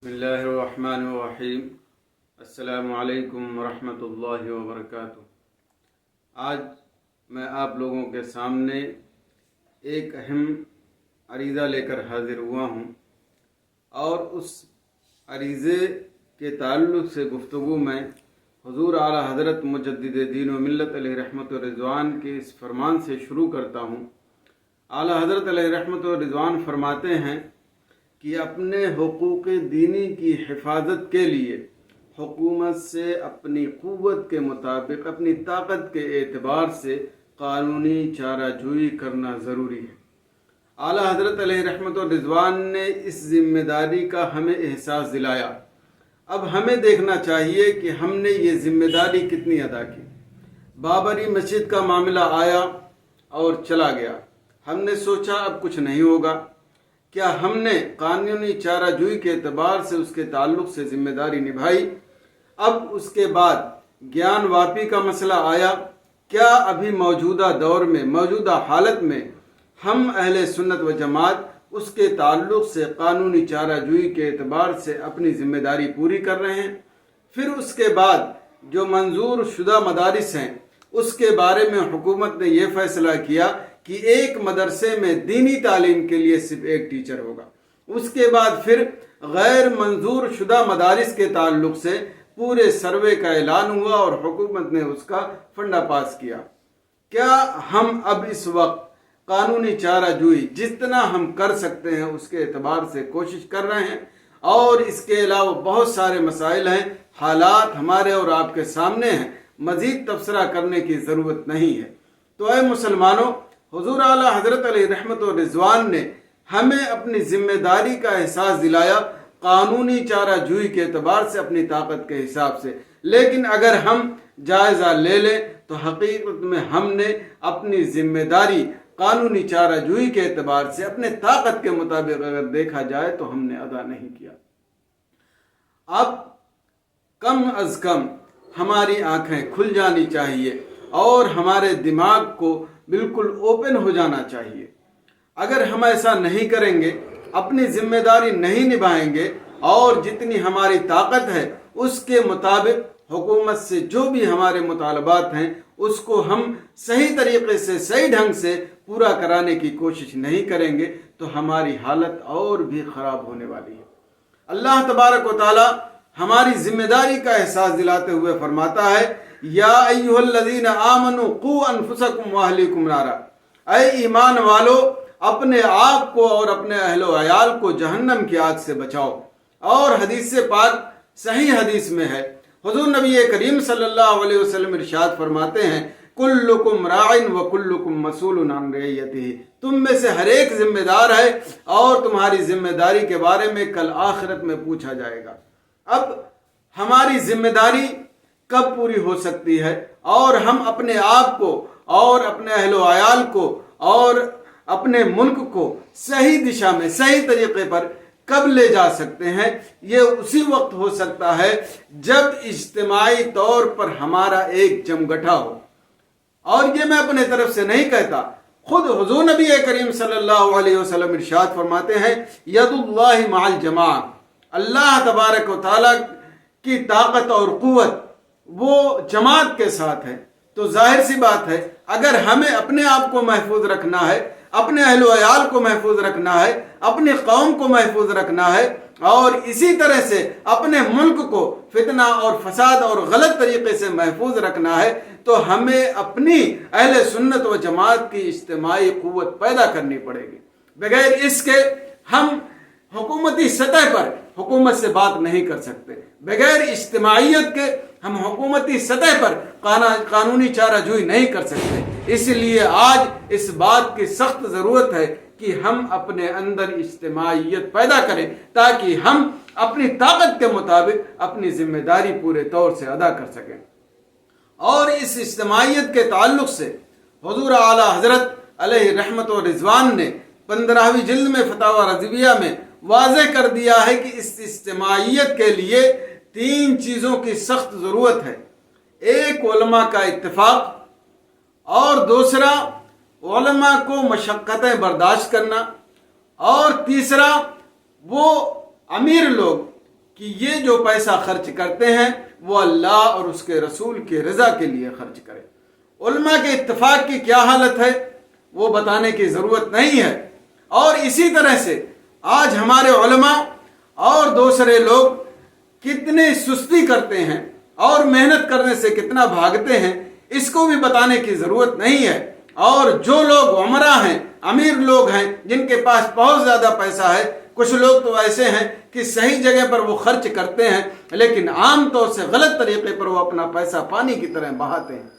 بسم اللہ الرحمن الرحیم۔ السلام علیکم ورحمۃ اللہ وبرکاتہ۔ آج میں آپ لوگوں کے سامنے ایک اہم عریضہ لے کر حاضر ہوا ہوں، اور اس عریضے کے تعلق سے گفتگو میں حضور اعلیٰ حضرت مجدد دین و ملت علیہ رحمت و رضوان کے اس فرمان سے شروع کرتا ہوں۔ اعلیٰ حضرت علیہ رحمت و رضوان فرماتے ہیں کہ اپنے حقوق دینی کی حفاظت کے لیے حکومت سے اپنی قوت کے مطابق اپنی طاقت کے اعتبار سے قانونی چارہ جوئی کرنا ضروری ہے۔ اعلیٰ حضرت علیہ رحمت و رضوان نے اس ذمہ داری کا ہمیں احساس دلایا۔ اب ہمیں دیکھنا چاہیے کہ ہم نے یہ ذمہ داری کتنی ادا کی۔ بابری مسجد کا معاملہ آیا اور چلا گیا، ہم نے سوچا اب کچھ نہیں ہوگا۔ کیا ہم نے قانونی چارہ جوئی کے اعتبار سے اس کے تعلق سے ذمہ داری نبھائی؟ اب اس کے بعد گیان واپی کا مسئلہ آیا، کیا ابھی موجودہ دور میں موجودہ حالت میں ہم اہل سنت و جماعت اس کے تعلق سے قانونی چارہ جوئی کے اعتبار سے اپنی ذمہ داری پوری کر رہے ہیں؟ پھر اس کے بعد جو منظور شدہ مدارس ہیں اس کے بارے میں حکومت نے یہ فیصلہ کیا کہ ایک مدرسے میں دینی تعلیم کے لیے صرف ایک ٹیچر ہوگا۔ اس کے بعد پھر غیر منظور شدہ مدارس کے تعلق سے پورے سروے کا اعلان ہوا اور حکومت نے اس کا فنڈا پاس کیا۔ کیا ہم اب اس وقت قانونی چارہ جوئی جتنا ہم کر سکتے ہیں اس کے اعتبار سے کوشش کر رہے ہیں؟ اور اس کے علاوہ بہت سارے مسائل ہیں، حالات ہمارے اور آپ کے سامنے ہیں، مزید تبصرہ کرنے کی ضرورت نہیں ہے۔ تو اے مسلمانوں، حضور اعلیٰ حضرت علیہ رحمت و رضوان نے ہمیں اپنی ذمہ داری کا احساس دلایا قانونی چارہ جوئی کے اعتبار سے اپنی طاقت کے حساب سے۔ لیکن اگر ہم جائزہ لے لیں تو حقیقت میں ہم نے اپنی ذمہ داری قانونی چارہ جوئی کے اعتبار سے اپنے طاقت کے مطابق اگر دیکھا جائے تو ہم نے ادا نہیں کیا۔ اب کم از کم ہماری آنکھیں کھل جانی چاہیے اور ہمارے دماغ کو بالکل اوپن ہو جانا چاہیے۔ اگر ہم ایسا نہیں کریں گے، اپنی ذمہ داری نہیں نبھائیں گے اور جتنی ہماری طاقت ہے اس کے مطابق حکومت سے جو بھی ہمارے مطالبات ہیں اس کو ہم صحیح طریقے سے صحیح ڈھنگ سے پورا کرانے کی کوشش نہیں کریں گے تو ہماری حالت اور بھی خراب ہونے والی ہے۔ اللہ تبارک و تعالی ہماری ذمہ داری کا احساس دلاتے ہوئے فرماتا ہے، یا ایھا الذین آمنوا قوا انفسکم واہلیکم نارا، اے ایمان والو اپنے آپ کو اور اپنے اہل و عیال کو جہنم کی آگ سے بچاؤ۔ اور حدیث پاک صحیح حدیث میں ہے، حضور نبی کریم صلی اللہ علیہ وسلم ارشاد فرماتے ہیں، کلکم راع وکلکم مسئول عن رعیتہ، تم میں سے ہر ایک ذمہ دار ہے اور تمہاری ذمہ داری کے بارے میں کل آخرت میں پوچھا جائے گا۔ اب ہماری ذمہ داری کب پوری ہو سکتی ہے اور ہم اپنے آپ کو اور اپنے اہل و عیال کو اور اپنے ملک کو صحیح دشا میں صحیح طریقے پر کب لے جا سکتے ہیں؟ یہ اسی وقت ہو سکتا ہے جب اجتماعی طور پر ہمارا ایک جمگٹھا ہو۔ اور یہ میں اپنے طرف سے نہیں کہتا، خود حضور نبی کریم صلی اللہ علیہ وسلم ارشاد فرماتے ہیں، ید اللہ مع الجماع، اللہ تبارک و تعالی کی طاقت اور قوت وہ جماعت کے ساتھ ہے۔ تو ظاہر سی بات ہے اگر ہمیں اپنے آپ کو محفوظ رکھنا ہے، اپنے اہل و عیال کو محفوظ رکھنا ہے، اپنی قوم کو محفوظ رکھنا ہے اور اسی طرح سے اپنے ملک کو فتنہ اور فساد اور غلط طریقے سے محفوظ رکھنا ہے تو ہمیں اپنی اہل سنت و جماعت کی اجتماعی قوت پیدا کرنی پڑے گی۔ بغیر اس کے ہم حکومتی سطح پر حکومت سے بات نہیں کر سکتے، بغیر اجتماعیت کے ہم حکومتی سطح پر قانونی چارہ جوئی نہیں کر سکتے۔ اس لیے آج اس بات کی سخت ضرورت ہے کہ ہم اپنے اندر اجتماعیت پیدا کریں تاکہ ہم اپنی طاقت کے مطابق اپنی ذمہ داری پورے طور سے ادا کر سکیں۔ اور اس اجتماعیت کے تعلق سے حضور اعلیٰ حضرت علیہ رحمت و رضوان نے 15ویں جلد میں فتاوی رضویہ میں واضح کر دیا ہے کہ اس اجتماعیت کے لیے 3 چیزوں کی سخت ضرورت ہے۔ ایک علماء کا اتفاق، اور دوسرا علماء کو مشقتیں برداشت کرنا، اور تیسرا وہ امیر لوگ کہ یہ جو پیسہ خرچ کرتے ہیں وہ اللہ اور اس کے رسول کی رضا کے لیے خرچ کریں۔ علماء کے اتفاق کی کیا حالت ہے وہ بتانے کی ضرورت نہیں ہے۔ اور اسی طرح سے آج ہمارے علماء اور دوسرے لوگ کتنے سستی کرتے ہیں اور محنت کرنے سے کتنا بھاگتے ہیں، اس کو بھی بتانے کی ضرورت نہیں ہے۔ اور جو لوگ عمرہ ہیں، امیر لوگ ہیں، جن کے پاس بہت زیادہ پیسہ ہے، کچھ لوگ تو ایسے ہیں کہ صحیح جگہ پر وہ خرچ کرتے ہیں لیکن عام طور سے غلط طریقے پر وہ اپنا پیسہ پانی کی طرح بہاتے ہیں۔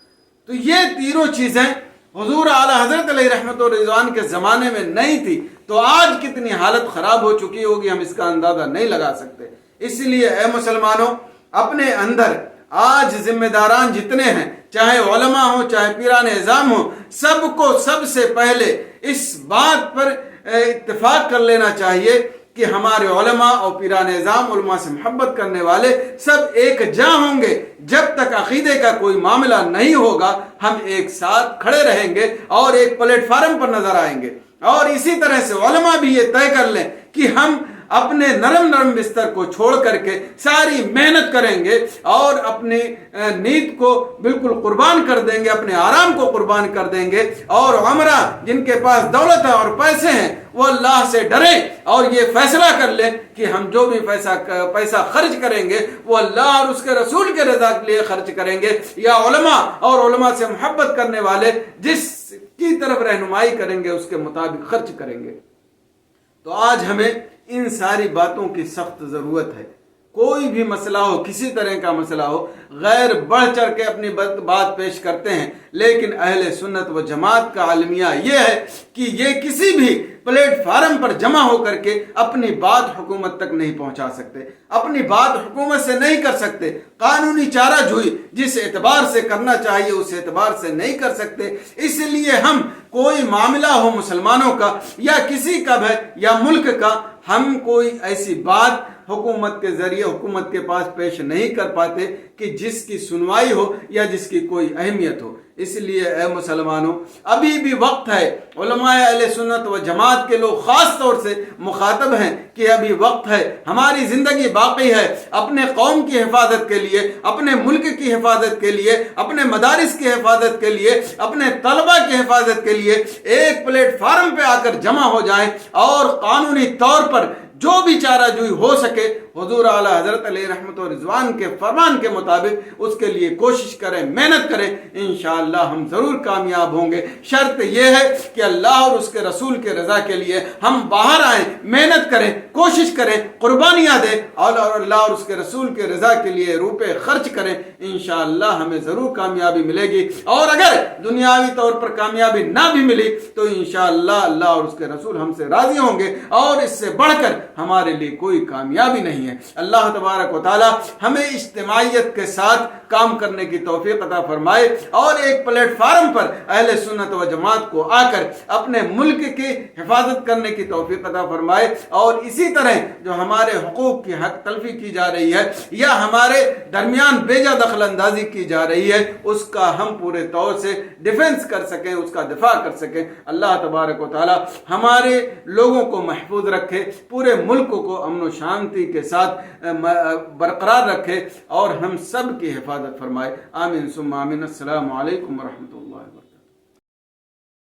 تو یہ تینوں چیزیں حضور اعلیٰ حضرت علیہ رحمت و رضوان کے زمانے میں نہیں تھی، تو آج کتنی حالت خراب ہو چکی ہوگی ہم اس کا اندازہ نہیں لگا سکتے۔ اس لیے اے مسلمانوں، اپنے اندر آج ذمہ داران جتنے ہیں، چاہے علماء ہوں چاہے پیران اعظام ہوں، سب کو سب سے پہلے اس بات پر اتفاق کر لینا چاہیے کہ ہمارے علماء اور پیران اعظام، علماء سے محبت کرنے والے سب ایک جاں ہوں گے۔ جب تک عقیدے کا کوئی معاملہ نہیں ہوگا ہم ایک ساتھ کھڑے رہیں گے اور ایک پلیٹ فارم پر نظر آئیں گے۔ اور اسی طرح سے علماء بھی یہ طے کر لیں کہ ہم اپنے نرم بستر کو چھوڑ کر کے ساری محنت کریں گے اور اپنی نیند کو بالکل قربان کر دیں گے، اپنے آرام کو قربان کر دیں گے۔ اور عمرہ جن کے پاس دولت ہے اور پیسے ہیں وہ اللہ سے ڈریں اور یہ فیصلہ کر لیں کہ ہم جو بھی پیسہ خرچ کریں گے وہ اللہ اور اس کے رسول کے رضا کے لیے خرچ کریں گے، یا علماء اور علماء سے محبت کرنے والے جس کی طرف رہنمائی کریں گے اس کے مطابق خرچ کریں گے۔ تو آج ہمیں ان ساری باتوں کی سخت ضرورت ہے۔ کوئی بھی مسئلہ ہو، کسی طرح کا مسئلہ ہو، غیر بڑھ چڑھ کے اپنی بات پیش کرتے ہیں، لیکن اہل سنت و جماعت کا عالمیہ یہ ہے کہ یہ کسی بھی پلیٹ فارم پر جمع ہو کر کے اپنی بات حکومت تک نہیں پہنچا سکتے، اپنی بات حکومت سے نہیں کر سکتے، قانونی چارہ جوئی جس اعتبار سے کرنا چاہیے اس اعتبار سے نہیں کر سکتے۔ اس لیے ہم کوئی معاملہ ہو مسلمانوں کا یا کسی کا بھی یا ملک کا، ہم کوئی ایسی بات حکومت کے ذریعے حکومت کے پاس پیش نہیں کر پاتے کہ جس کی سنوائی ہو یا جس کی کوئی اہمیت ہو۔ اس لیے اے مسلمانوں، ابھی بھی وقت ہے، علماء اہل سنت و جماعت کے لوگ خاص طور سے مخاطب ہیں کہ ابھی وقت ہے، ہماری زندگی باقی ہے، اپنے قوم کی حفاظت کے لیے، اپنے ملک کی حفاظت کے لیے، اپنے مدارس کی حفاظت کے لیے، اپنے طلبہ کی حفاظت کے لیے ایک پلیٹ فارم پہ آ کر جمع ہو جائیں اور قانونی طور پر جو بھی چارہ جوئی ہو سکے حضور اعلیٰ حضرت علیہ رحمت و رضوان کے فرمان کے مطابق اس کے لیے کوشش کریں، محنت کریں، انشاءاللہ ہم ضرور کامیاب ہوں گے۔ شرط یہ ہے کہ اللہ اور اس کے رسول کے رضا کے لیے ہم باہر آئیں، محنت کریں، کوشش کریں، قربانیاں دیں اور اللہ اور اس کے رسول کے رضا کے لیے روپے خرچ کریں، انشاءاللہ ہمیں ضرور کامیابی ملے گی۔ اور اگر دنیاوی طور پر کامیابی نہ بھی ملی تو انشاءاللہ اللہ اور اس کے رسول ہم سے راضی ہوں گے، اور اس سے بڑھ کر ہمارے لیے کوئی کامیابی نہیں ہے۔ اللہ تبارک و تعالی ہمیں اجتماعیت کے ساتھ کام کرنے کی توفیق عطا فرمائے اور ایک پلیٹ فارم پر اہل سنت و جماعت کو آ کر اپنے ملک کی حفاظت کرنے کی توفیق عطا فرمائے، اور اسی طرح جو ہمارے حقوق کی حق تلفی کی جا رہی ہے یا ہمارے درمیان بیجا دخل اندازی کی جا رہی ہے اس کا ہم پورے طور سے ڈیفنس کر سکیں، اس کا دفاع کر سکیں۔ اللہ تبارک و تعالی ہمارے لوگوں کو محفوظ رکھے، پورے ملک کو امن و شانتی کے ساتھ برقرار رکھے اور ہم سب کی حفاظت فرمائے۔ آمین ثم آمین۔ السلام علیکم ورحمۃ اللہ۔